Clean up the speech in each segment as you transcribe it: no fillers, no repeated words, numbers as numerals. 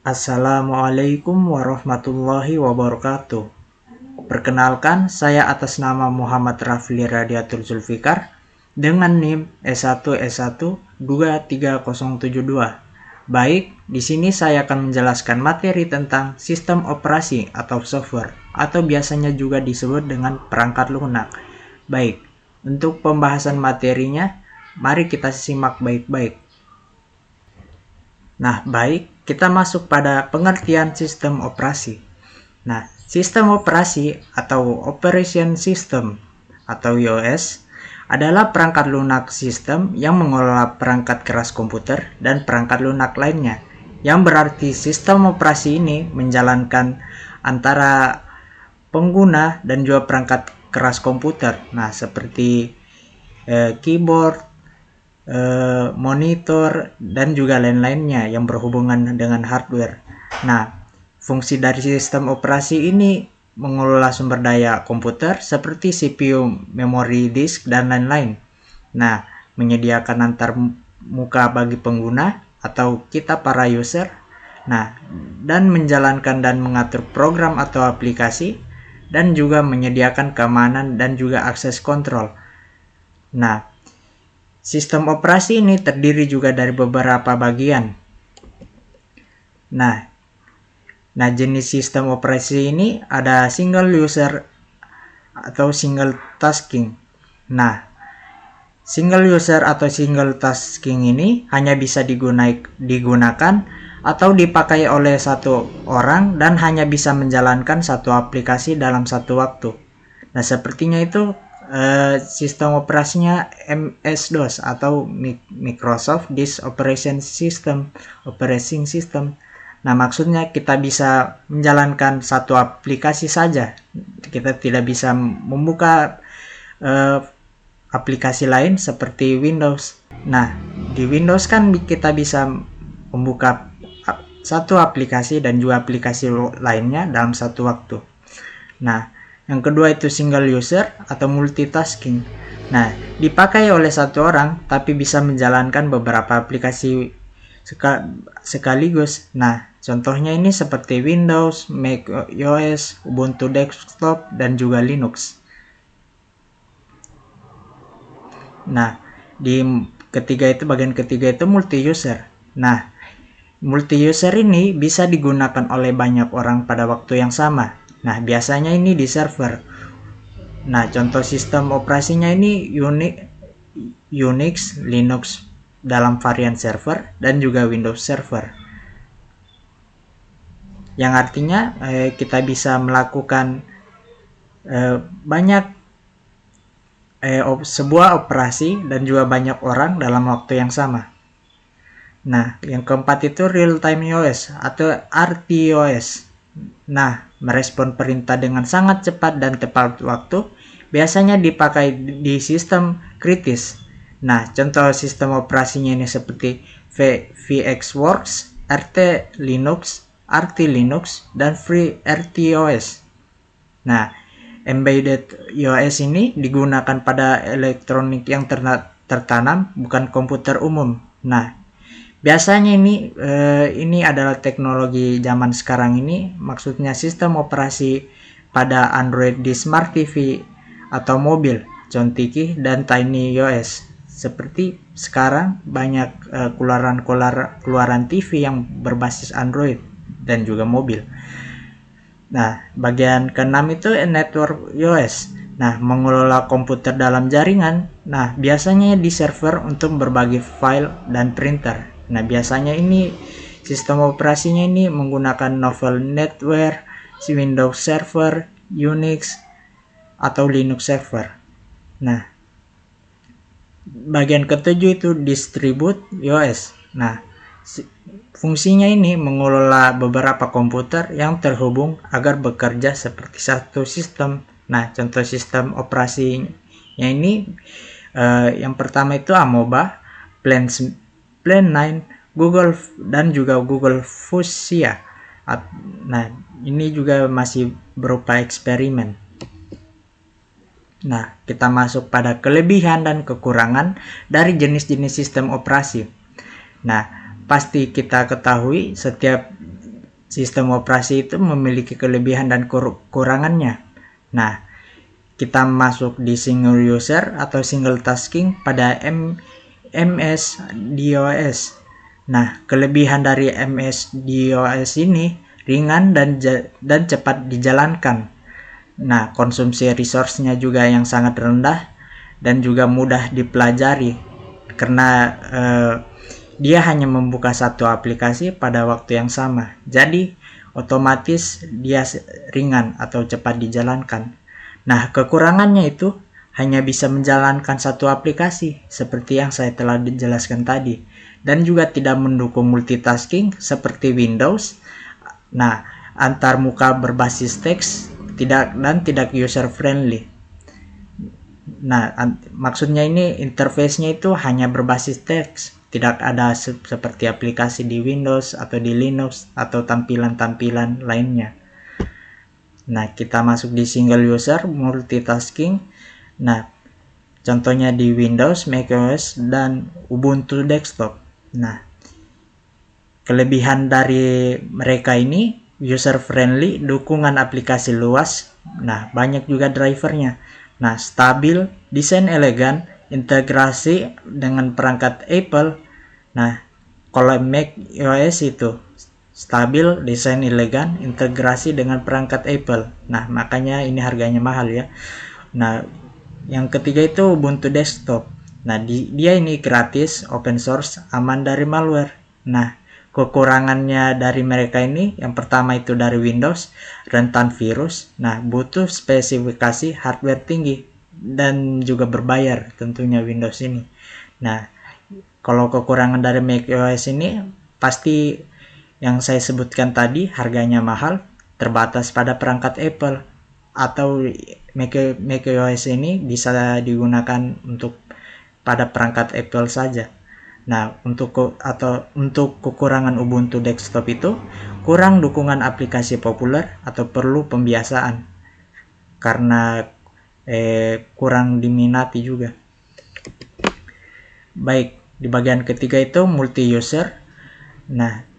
Assalamualaikum warahmatullahi wabarakatuh. Perkenalkan, saya atas nama Muhammad Rafli Radiatul Zulfikar dengan NIM S1S1 23072. Baik, di sini saya akan menjelaskan materi tentang sistem operasi atau software, atau biasanya juga disebut dengan perangkat lunak. Baik, untuk pembahasan materinya, mari kita simak baik-baik. Nah, baik, kita masuk pada pengertian sistem operasi. Nah, sistem operasi atau operation system atau OS adalah perangkat lunak sistem yang mengelola perangkat keras komputer dan perangkat lunak lainnya. Yang berarti sistem operasi ini menjalankan antara pengguna dan juga perangkat keras komputer. Nah, seperti keyboard, monitor, dan juga lain-lainnya yang berhubungan dengan hardware. Nah, fungsi dari sistem operasi ini mengelola sumber daya komputer seperti CPU, memori disk, dan lain-lain. Nah, menyediakan antar muka bagi pengguna atau kita para user. Nah, dan menjalankan dan mengatur program atau aplikasi, dan juga menyediakan keamanan dan juga akses kontrol. Nah, sistem operasi ini terdiri juga dari beberapa bagian. Nah, jenis sistem operasi ini ada single user atau single tasking. Nah, single user atau single tasking ini hanya bisa digunakan atau dipakai oleh satu orang dan hanya bisa menjalankan satu aplikasi dalam satu waktu. Nah, sepertinya itu sistem operasinya MS-DOS atau Microsoft Disk Operating System. Nah, maksudnya kita bisa menjalankan satu aplikasi saja. Kita tidak bisa membuka aplikasi lain seperti Windows. Nah, di Windows kan kita bisa membuka satu aplikasi dan juga aplikasi lainnya dalam satu waktu. Nah, yang kedua itu single user atau multitasking. Nah, dipakai oleh satu orang tapi bisa menjalankan beberapa aplikasi sekaligus. Nah, contohnya ini seperti Windows, Mac OS, Ubuntu Desktop, dan juga Linux. Nah, bagian ketiga itu multi-user. Nah, multi-user ini bisa digunakan oleh banyak orang pada waktu yang sama. Nah, biasanya ini di server. Nah, contoh sistem operasinya ini Unix, Linux dalam varian server, dan juga Windows Server. Yang artinya kita bisa melakukan sebuah operasi dan juga banyak orang dalam waktu yang sama. Nah, yang keempat itu Real Time OS atau RTOS. Nah, merespon perintah dengan sangat cepat dan tepat waktu, biasanya dipakai di sistem kritis. Nah, contoh sistem operasinya ini seperti VxWorks, RT Linux, dan FreeRTOS. Nah, embedded OS ini digunakan pada elektronik yang tertanam, bukan komputer umum. Nah, biasanya ini adalah teknologi zaman sekarang ini, maksudnya sistem operasi pada Android di Smart TV atau mobil, John Tiki, dan Tiny OS. Seperti sekarang banyak keluaran TV yang berbasis Android dan juga mobil. Nah, bagian keenam itu Network OS. Nah, mengelola komputer dalam jaringan. Nah, biasanya di server untuk berbagi file dan printer. Nah, biasanya ini sistem operasinya ini menggunakan Novel Netware, Windows Server, Unix, atau Linux Server. Nah, bagian ketujuh itu Distribute OS. Nah, fungsinya ini mengelola beberapa komputer yang terhubung agar bekerja seperti satu sistem. Nah, contoh sistem operasinya ini yang pertama itu Amoeba, Plan9, Google, dan juga Google Fuchsia. Nah, ini juga masih berupa eksperimen. Nah, kita masuk pada kelebihan dan kekurangan dari jenis-jenis sistem operasi. Nah, pasti kita ketahui setiap sistem operasi itu memiliki kelebihan dan kekurangannya. Nah, kita masuk di single user atau single tasking pada MS-DOS. Nah, kelebihan dari MS-DOS ini ringan dan cepat dijalankan. Nah, konsumsi resource-nya juga yang sangat rendah dan juga mudah dipelajari karena dia hanya membuka satu aplikasi pada waktu yang sama. Jadi, otomatis dia ringan atau cepat dijalankan. Nah, kekurangannya itu hanya bisa menjalankan satu aplikasi seperti yang saya telah jelaskan tadi, dan juga tidak mendukung multitasking seperti Windows. Nah, antar muka berbasis teks tidak user friendly. Nah, maksudnya ini interface-nya itu hanya berbasis teks, tidak ada seperti aplikasi di Windows atau di Linux atau tampilan-tampilan lainnya. Nah, kita masuk di single user multitasking. Nah, contohnya di Windows, macOS, dan Ubuntu desktop. Nah, kelebihan dari mereka ini user friendly, dukungan aplikasi luas. Nah, banyak juga drivernya. Nah, stabil, desain elegan, integrasi dengan perangkat Apple. Nah, kalau macOS itu stabil, desain elegan, integrasi dengan perangkat Apple. Nah, makanya ini harganya mahal ya. Nah, yang ketiga itu Ubuntu desktop. Nah, dia ini gratis, open source, aman dari malware. Nah, kekurangannya dari mereka ini, yang pertama itu dari Windows, rentan virus. Nah, butuh spesifikasi hardware tinggi dan juga berbayar tentunya Windows ini. Nah, kalau kekurangan dari macOS ini pasti yang saya sebutkan tadi, harganya mahal, terbatas pada perangkat Apple, atau macOS ini bisa digunakan untuk pada perangkat Apple saja. Nah, untuk kekurangan Ubuntu desktop itu kurang dukungan aplikasi populer atau perlu pembiasaan karena kurang diminati juga. Baik, di bagian ketiga itu multi user. Nah,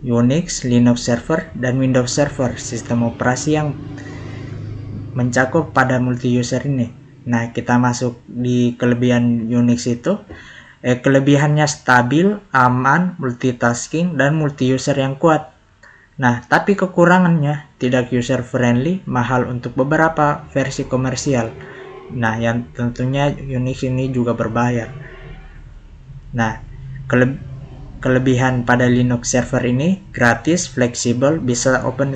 Unix, Linux server, dan Windows server, sistem operasi yang mencakup pada multi user ini. Nah, kita masuk di kelebihan Unix itu. Kelebihannya stabil, aman, multitasking, dan multi user yang kuat. Nah, tapi kekurangannya tidak user friendly, mahal untuk beberapa versi komersial. Nah, yang tentunya Unix ini juga berbayar. Nah, kelebihan pada Linux server ini gratis, fleksibel, bisa open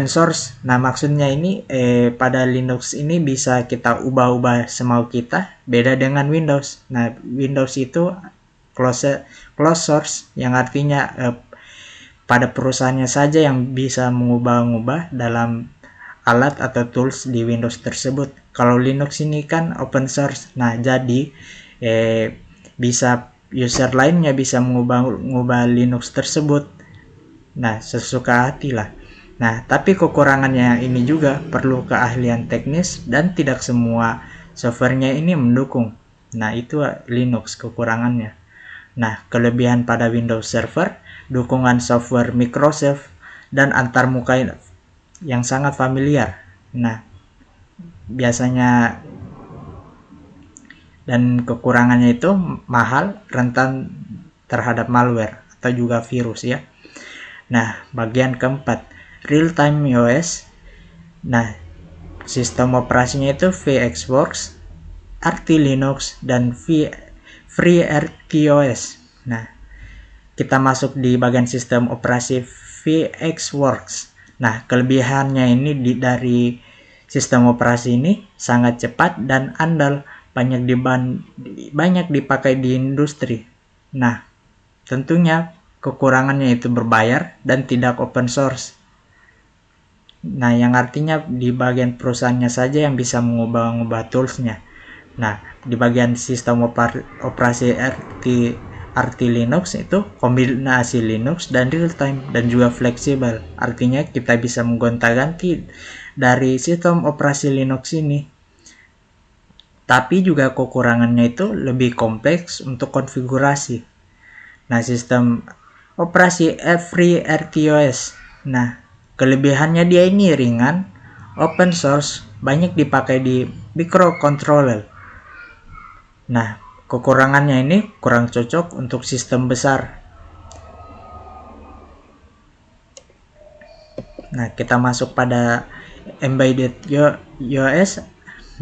source. Nah, maksudnya ini pada Linux ini bisa kita ubah-ubah semau kita, beda dengan Windows. Nah, Windows itu closed source, yang artinya pada perusahaannya saja yang bisa mengubah-ubah dalam alat atau tools di Windows tersebut. Kalau Linux ini kan open source. Nah, jadi bisa user lainnya bisa mengubah Linux tersebut. Nah, sesuka hati lah. Nah, tapi kekurangannya ini juga perlu keahlian teknis dan tidak semua softwarenya ini mendukung. Nah, itu Linux kekurangannya. Nah, kelebihan pada Windows Server, dukungan software Microsoft, dan antarmuka yang sangat familiar. Nah, biasanya dan kekurangannya itu mahal, rentan terhadap malware atau juga virus ya. Nah, bagian keempat, real-time OS. Nah, sistem operasinya itu VxWorks, RT Linux, dan FreeRTOS. Nah, kita masuk di bagian sistem operasi VxWorks. Nah, kelebihannya ini dari sistem operasi ini sangat cepat dan andal, banyak dipakai di industri. Nah, tentunya kekurangannya itu berbayar dan tidak open source. Nah, yang artinya di bagian perusahaannya saja yang bisa mengubah toolsnya. Nah, di bagian sistem operasi RT Linux itu kombinasi Linux dan real time dan juga fleksibel. Artinya kita bisa menggonta-ganti dari sistem operasi Linux ini. Tapi juga kekurangannya itu lebih kompleks untuk konfigurasi. Nah, sistem operasi FreeRTOS. Nah, kelebihannya dia ini ringan, open source, banyak dipakai di microcontroller. Nah, kekurangannya ini kurang cocok untuk sistem besar. Nah, kita masuk pada embedded OS.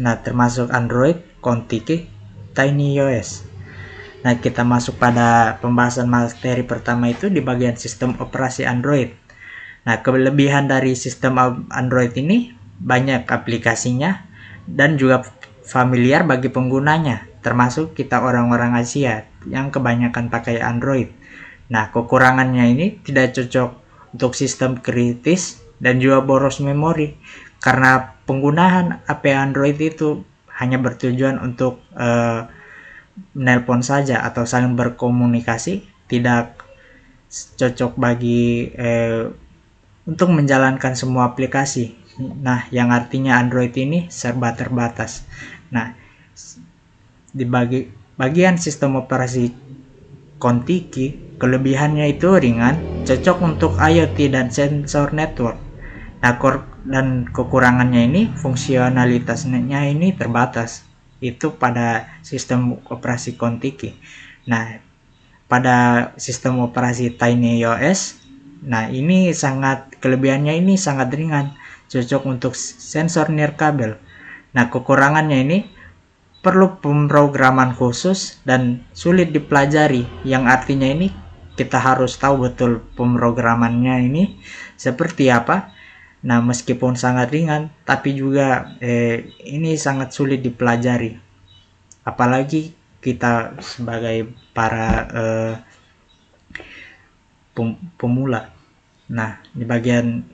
Nah, termasuk Android, Kontiki, TinyOS. Nah, kita masuk pada pembahasan materi pertama itu di bagian sistem operasi Android. Nah, kelebihan dari sistem Android ini banyak aplikasinya dan juga familiar bagi penggunanya, termasuk kita orang-orang Asia yang kebanyakan pakai Android. Nah, kekurangannya ini tidak cocok untuk sistem kritis dan juga boros memori karena penggunaan HP Android itu hanya bertujuan untuk menelpon saja atau saling berkomunikasi, tidak cocok bagi untuk menjalankan semua aplikasi. Nah, yang artinya Android ini serba terbatas. Nah, di bagian sistem operasi Kontiki, kelebihannya itu ringan, cocok untuk IoT dan sensor network. Nah, dan kekurangannya ini fungsionalitasnya ini terbatas. Itu pada sistem operasi Kontiki. Nah, pada sistem operasi TinyOS, nah ini kelebihannya ini sangat ringan, cocok untuk sensor nirkabel. Nah, kekurangannya ini perlu pemrograman khusus dan sulit dipelajari, yang artinya ini kita harus tahu betul pemrogramannya ini seperti apa. Nah, meskipun sangat ringan, tapi juga ini sangat sulit dipelajari. Apalagi kita sebagai para pemula. Nah, di bagian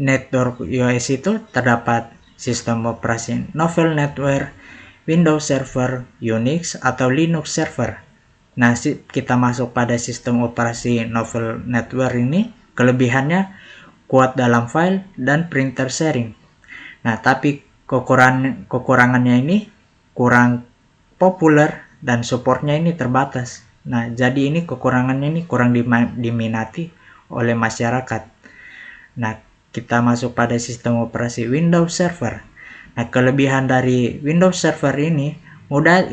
network iOS itu terdapat sistem operasi novel network, Windows Server, Unix, atau Linux Server. Nah, kita masuk pada sistem operasi novel network ini, kelebihannya kuat dalam file dan printer sharing. Nah, tapi kekurangannya ini kurang populer dan supportnya ini terbatas. Nah, jadi ini kekurangannya ini kurang diminati oleh masyarakat. Nah, kita masuk pada sistem operasi Windows Server. Nah, kelebihan dari Windows Server ini mudah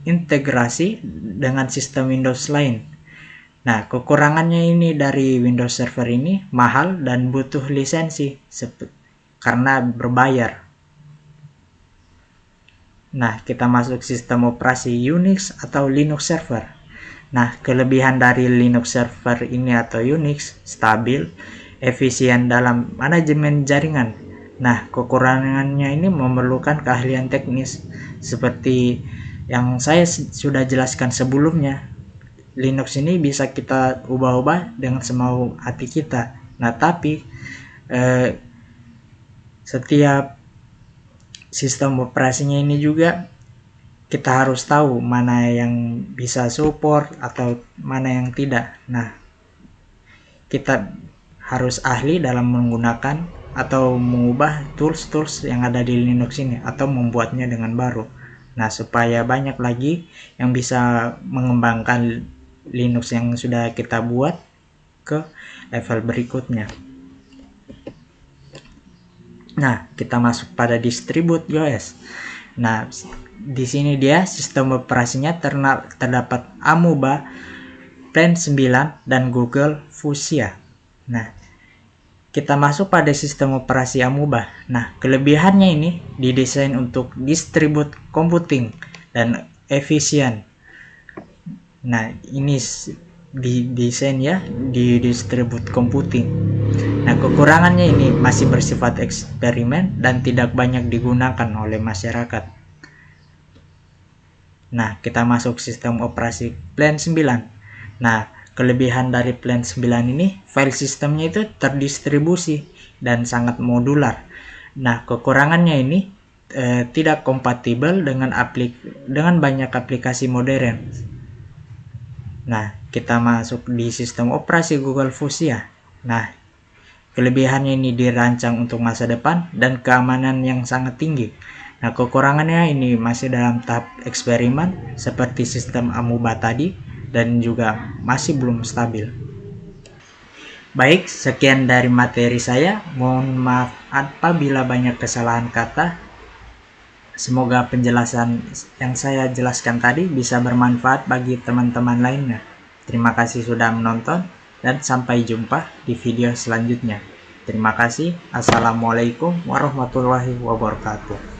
diintegrasi dengan sistem Windows lain. Nah, kekurangannya ini dari Windows Server ini mahal dan butuh lisensi karena berbayar. Nah, kita masuk sistem operasi Unix atau Linux Server. Nah, kelebihan dari Linux Server ini atau Unix stabil, efisien dalam manajemen jaringan. Nah, kekurangannya ini memerlukan keahlian teknis seperti yang saya sudah jelaskan sebelumnya. Linux ini bisa kita ubah-ubah dengan semau hati kita. Nah, tapi setiap sistem operasinya ini juga kita harus tahu mana yang bisa support atau mana yang tidak. Nah, kita harus ahli dalam menggunakan atau mengubah tools-tools yang ada di Linux ini atau membuatnya dengan baru. Nah, supaya banyak lagi yang bisa mengembangkan Linux yang sudah kita buat ke level berikutnya. Nah, kita masuk pada distribute OS. Nah, di sini dia sistem operasinya terdapat Amoeba, Plan 9, dan Google Fuchsia. Nah, kita masuk pada sistem operasi Amoeba. Nah, kelebihannya ini didesain untuk distribute computing dan efisien. Nah, ini didesain ya di distribute computing. Nah, kekurangannya ini masih bersifat eksperimen dan tidak banyak digunakan oleh masyarakat. Nah, kita masuk sistem operasi Plan 9. Nah, kelebihan dari Plan 9 ini file sistemnya itu terdistribusi dan sangat modular. Nah, kekurangannya ini tidak kompatibel dengan banyak aplikasi modern. Nah, kita masuk di sistem operasi Google Fuchsia. Nah, kelebihannya ini dirancang untuk masa depan dan keamanan yang sangat tinggi. Nah, kekurangannya ini masih dalam tahap eksperimen seperti sistem Amoeba tadi dan juga masih belum stabil. Baik, sekian dari materi saya. Mohon maaf apabila banyak kesalahan kata. Semoga penjelasan yang saya jelaskan tadi bisa bermanfaat bagi teman-teman lainnya. Terima kasih sudah menonton dan sampai jumpa di video selanjutnya. Terima kasih. Assalamualaikum warahmatullahi wabarakatuh.